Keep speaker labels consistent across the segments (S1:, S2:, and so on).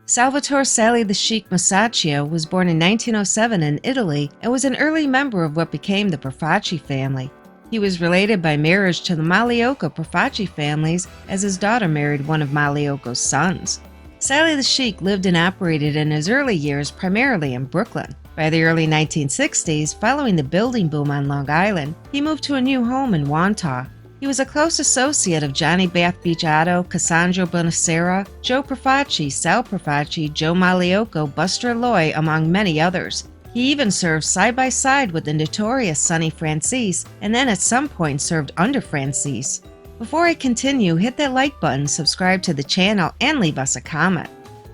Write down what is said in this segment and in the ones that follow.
S1: Salvatore "Sally the Sheik" Mussachio was born in 1907 in Italy and was an early member of what became the Profaci family. He was related by marriage to the Magliocco Profaci families, as his daughter married one of Magliocco's sons. Sally the Sheik lived and operated in his early years primarily in Brooklyn. By the early 1960s, following the building boom on Long Island, he moved to a new home in Wantagh. He was a close associate of Johnny Bath Beach Oddo, Cassandro Bonacera, Joe Profaci, Sal Profaci, Joe Magliocco, Buster Loy, among many others. He even served side by side with the notorious Sonny Franzese, and then at some point served under Franzese. Before I continue, hit that like button, subscribe to the channel, and leave us a comment.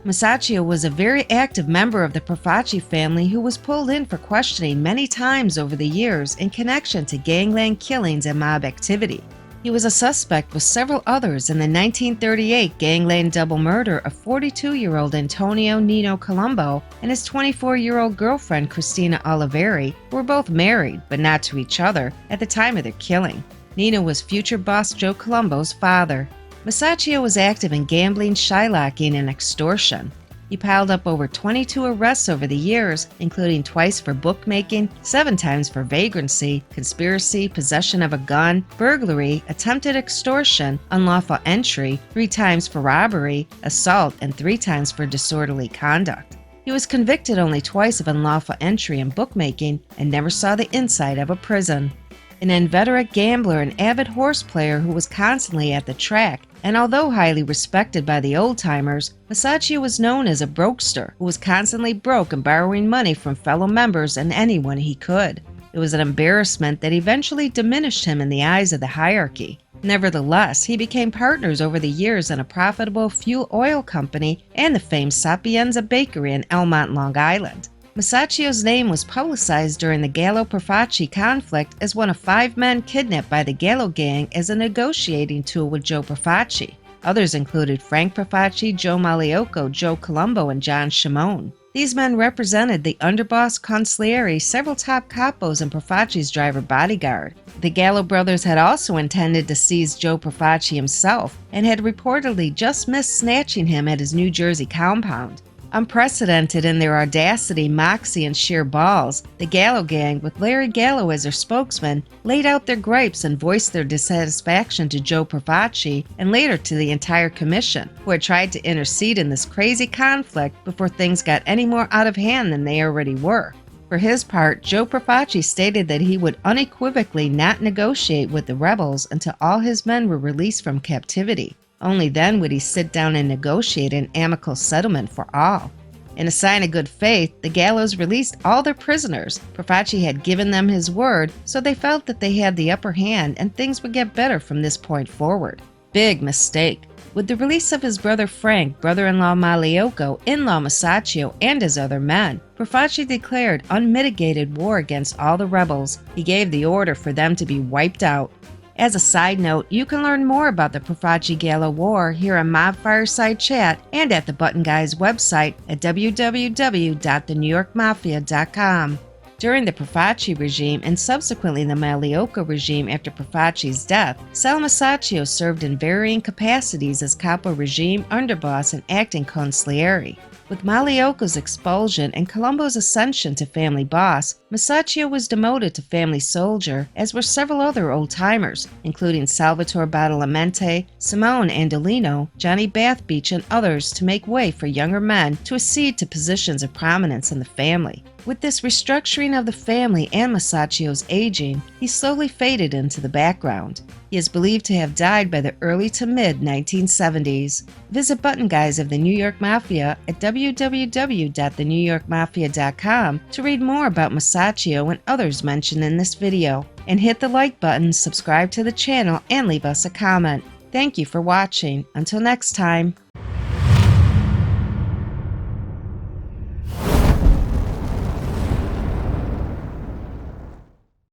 S1: Mussachio was a very active member of the Profaci family who was pulled in for questioning many times over the years in connection to gangland killings and mob activity. He was a suspect with several others in the 1938 gangland double murder of 42-year-old Antonio Nino Colombo and his 24-year-old girlfriend Christina Oliveri, who were both married, but not to each other, at the time of their killing. Nino was future boss Joe Colombo's father. Mussachio was active in gambling, shylocking, and extortion. He piled up over 22 arrests over the years, including twice for bookmaking, 7 times for vagrancy, conspiracy, possession of a gun, burglary, attempted extortion, unlawful entry, 3 times for robbery, assault, and 3 times for disorderly conduct. He was convicted only twice of unlawful entry and bookmaking and never saw the inside of a prison. An inveterate gambler and avid horse player who was constantly at the track, and although highly respected by the old-timers, Mussachio was known as a brokester who was constantly broke and borrowing money from fellow members and anyone he could. It was an embarrassment that eventually diminished him in the eyes of the hierarchy. Nevertheless, he became partners over the years in a profitable fuel oil company and the famed Sapienza Bakery in Elmont, Long Island. Mussachio's name was publicized during the Gallo-Profaci conflict as one of 5 men kidnapped by the Gallo Gang as a negotiating tool with Joe Profaci. Others included Frank Profaci, Joe Magliocco, Joe Colombo, and John Scimone. These men represented the underboss consigliere, several top capos, and Profaci's driver bodyguard. The Gallo brothers had also intended to seize Joe Profaci himself and had reportedly just missed snatching him at his New Jersey compound. Unprecedented in their audacity, moxie, and sheer balls, the Gallo Gang, with Larry Gallo as their spokesman, laid out their gripes and voiced their dissatisfaction to Joe Profaci and later to the entire commission, who had tried to intercede in this crazy conflict before things got any more out of hand than they already were. For his part, Joe Profaci stated that he would unequivocally not negotiate with the rebels until all his men were released from captivity. Only then would he sit down and negotiate an amicable settlement for all. In a sign of good faith, the Gallos released all their prisoners. Profaci had given them his word, so they felt that they had the upper hand and things would get better from this point forward. Big mistake. With the release of his brother Frank, brother-in-law Magliocco, in-law Mussachio, and his other men, Profaci declared unmitigated war against all the rebels. He gave the order for them to be wiped out. As a side note, you can learn more about the Profaci-Gallo War here on Mob Fireside Chat and at the Button Guys website at www.thenewyorkmafia.com. During the Profaci regime and subsequently the Magliocco regime after Profaci's death, Sal Mussachio served in varying capacities as capo regime, underboss, and acting consigliere. With Magliocco's expulsion and Colombo's ascension to family boss, Mussachio was demoted to family soldier, as were several other old-timers, including Salvatore Badalamenti, Scimone Andolino, Johnny Bath Beach, and others, to make way for younger men to accede to positions of prominence in the family. With this restructuring of the family and Mussachio's aging, he slowly faded into the background. He is believed to have died by the early to mid-1970s. Visit Button Guys of the New York Mafia at www.thenewyorkmafia.com to read more about Mussachio and others mentioned in this video. And hit the like button, subscribe to the channel, and leave us a comment. Thank you for watching. Until next time.